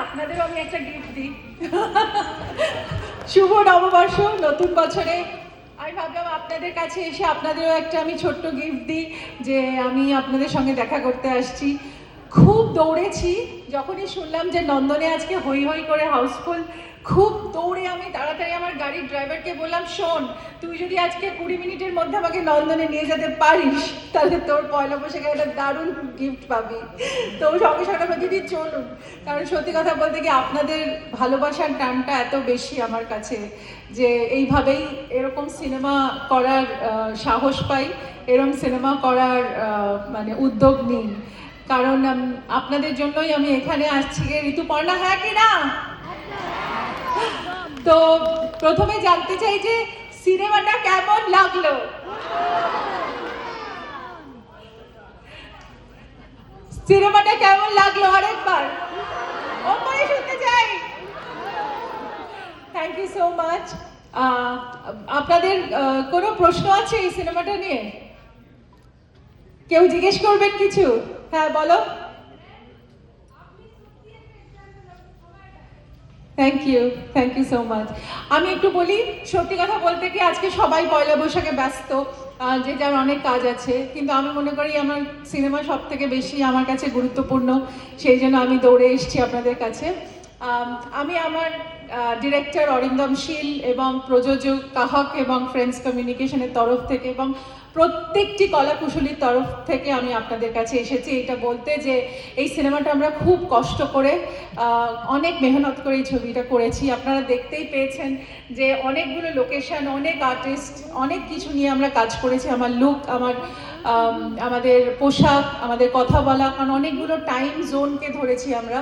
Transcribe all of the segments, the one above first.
আপনাদেরও আমি একটা গিফট দিই। শুভ নববর্ষ, নতুন বছরে আমি ভাবলাম আপনাদের কাছে এসে আপনাদেরও একটা আমি ছোট্ট গিফট দিই, যে আমি আপনাদের সঙ্গে দেখা করতে আসছি। খুব দৌড়েছি, যখনই শুনলাম যে নন্দনে আজকে হই হই করে হাউসফুল, খুব দৌড়ে আমি তাড়াতাড়ি আমার গাড়ির ড্রাইভারকে বললাম, শোন তুই যদি আজকে 20 মিনিটের মধ্যে আমাকে নন্দনে নিয়ে যেতে পারিস তাহলে তোর পয়লা বৈশাখে একটা দারুণ গিফট পাবি। তো সঙ্গে সঙ্গে আমরা দিদি চলুন, কারণ সত্যি কথা বলতে কি আপনাদের ভালোবাসার টানটা এত বেশি আমার কাছে, যে এইভাবেই এরকম সিনেমা করার সাহস পাই, এরকম সিনেমা করার মানে উদ্যোগ নিন, কারণ আপনাদের জন্যই আমি এখানে আসছি। ঋতুপর্ণা, হ্যাঁ কি না? তো প্রথমে জানতে চাই যে সিনেমাটা কেমন লাগলো? সিনেমাটা কেমন লাগলো আরেকবার ওপরে শুনতে চাই। Thank you so much. আপনাদের কোনো প্রশ্ন আছে এই সিনেমাটা নিয়ে? কেউ জিজ্ঞেস করবেন কিছু? হ্যাঁ বলো। Thank you so much. আমি একটু বলি, সত্যি কথা বলতে কি আজকে সবাই পয়লা বৈশাখে ব্যস্ত, যে যার অনেক কাজ আছে, কিন্তু আমি মনে করি আমার সিনেমা সব থেকে বেশি আমার কাছে গুরুত্বপূর্ণ, সেই জন্য আমি দৌড়ে এসেছি আপনাদের কাছে। আমি আমার ডিরেক্টর অরিন্দম শীল এবং প্রযোজক কাহক এবং ফ্রেন্ডস কমিউনিকেশনের তরফ থেকে এবং প্রত্যেকটি কলাকুশলীর তরফ থেকে আমি আপনাদের কাছে এসেছি এটা বলতে, যে এই সিনেমাটা আমরা খুব কষ্ট করে অনেক মেহনত করে এই ছবিটা করেছি। আপনারা দেখতেই পেয়েছেন যে অনেকগুলো লোকেশন, অনেক আর্টিস্ট, অনেক কিছু নিয়ে আমরা কাজ করেছি। আমার লুক, আমাদের পোশাক, আমাদের কথা বলা, কারণ অনেকগুলো টাইম জোনকে ধরেছি আমরা,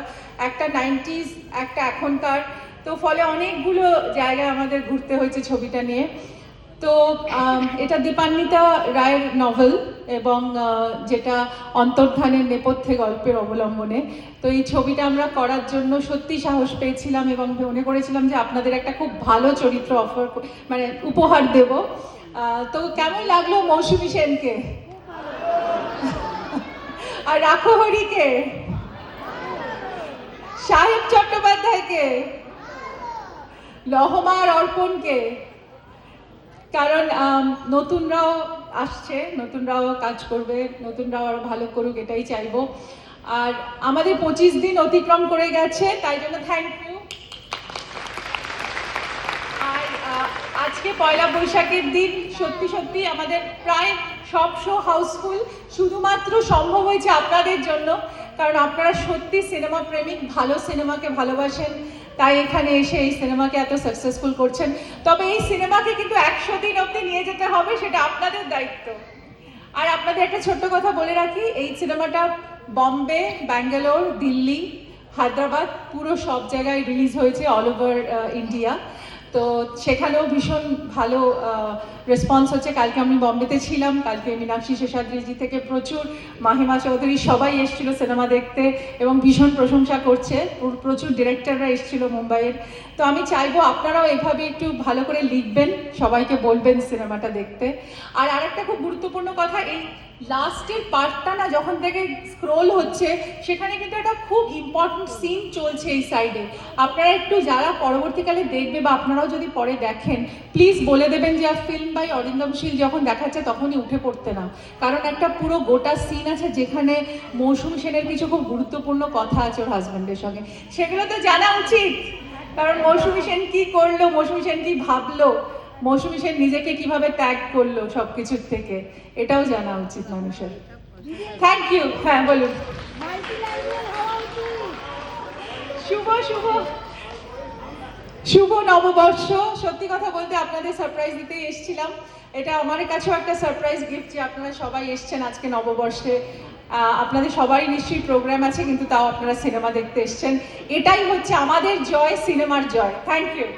একটা 90s, একটা এখনকার, তো ফলে অনেকগুলো জায়গায় আমাদের ঘুরতে হয়েছে ছবিটা নিয়ে। তো এটা দীপান্বিতা রায়ের নভেল এবং যেটা অন্তর্ধানের নেপথ্যে গল্পের অবলম্বনে। তো এই ছবিটা আমরা করার জন্য সত্যি সাহস পেয়েছিলাম এবং মনে করেছিলাম যে আপনাদের একটা খুব ভালো চরিত্র মানে উপহার দেব। তো কেমন লাগলো মৌসুমী সেনকে আর রাখো হরিকে, সাহেব চট্টোপাধ্যায়কে, লহমা আর অর্পণকে? কারণ নতুনরাও আসছে, নতুনরাও কাজ করবে, নতুনরাও আরো ভালো করুক, এটাই চাইবো। আর আমাদের 25 দিন অতিক্রম করে গেছে, তাই জন্য থ্যাংক ইউ। আর আজকে পয়লা বৈশাখের দিন সত্যি সত্যি আমাদের প্রায় সব শো হাউসফুল, শুধুমাত্র সম্ভব হয়েছে আপনাদের জন্য, কারণ আপনারা সত্যি সিনেমা প্রেমিক, ভালো সিনেমাকে ভালোবাসেন, তাই এখানে এসে এই সিনেমাকে এত সাকসেসফুল করছেন। তবে এই সিনেমাকে কিন্তু 100 দিন অবধি নিয়ে যেতে হবে, সেটা আপনাদের দায়িত্ব। আর আপনাদের একটা ছোট্ট কথা বলে রাখি, এই সিনেমাটা বম্বে, ব্যাঙ্গালোর, দিল্লি, হায়দ্রাবাদ, পুরো সব জায়গায় রিলিজ হয়েছে, অল ওভার ইন্ডিয়া। তো সেখানেও ভীষণ ভালো রেসপন্স হচ্ছে। কালকে আমি বম্বেতে ছিলাম, কালকে মীনাক্ষী শেষাদ্রিজি থেকে প্রচুর, মাহিমা চৌধুরী সবাই এসেছিল সিনেমা দেখতে এবং ভীষণ প্রশংসা করছে, প্রচুর ডিরেক্টররা এসেছিল মুম্বাইয়ের। তো আমি চাইবো আপনারাও এভাবে একটু ভালো করে লিখবেন, সবাইকে বলবেন সিনেমাটা দেখতে। আর আরেকটা খুব গুরুত্বপূর্ণ কথা, এই লাস্টের পার্টটা না যখন থেকে স্ক্রোল হচ্ছে, সেখানে কিন্তু একটা খুব ইম্পর্টেন্ট সিন চলছে এই সাইডে। আপনারা একটু যারা পরবর্তীকালে দেখবে বা আপনারাও যদি পরে দেখেন, প্লিজ বলে দেবেন যে ফিল্ম বাই অরিন্দম শীল যখন দেখাচ্ছে তখনই উঠে পড়তে না, কারণ একটা পুরো গোটা সিন আছে যেখানে মৌসুমী সেনের কিছু খুব গুরুত্বপূর্ণ কথা আছে ওর হাজব্যান্ডের সঙ্গে, সেগুলো তো জানা উচিত। কারণ মৌসুমী সেন কি করলো, মৌসুমী সেন কি ভাবলো, মৌসুমী সেন নিজেকে কিভাবে ত্যাগ করলো সবকিছুর থেকে, এটাও জানা উচিত মানুষের। Thank you. হ্যাঁ বলুন। শুভ শুভ শুভ নববর্ষ। সত্যি কথা বলতে আপনাদের সারপ্রাইজ দিতেই এসেছিলাম, এটা আমার কাছেও একটা সারপ্রাইজ গিফট যে আপনারা সবাই এসছেন আজকে নববর্ষে। আপনাদের সবারই নিশ্চয়ই প্রোগ্রাম আছে, কিন্তু তাও আপনারা সিনেমা দেখতে এসছেন, এটাই হচ্ছে আমাদের জয়, সিনেমার জয়। Thank you.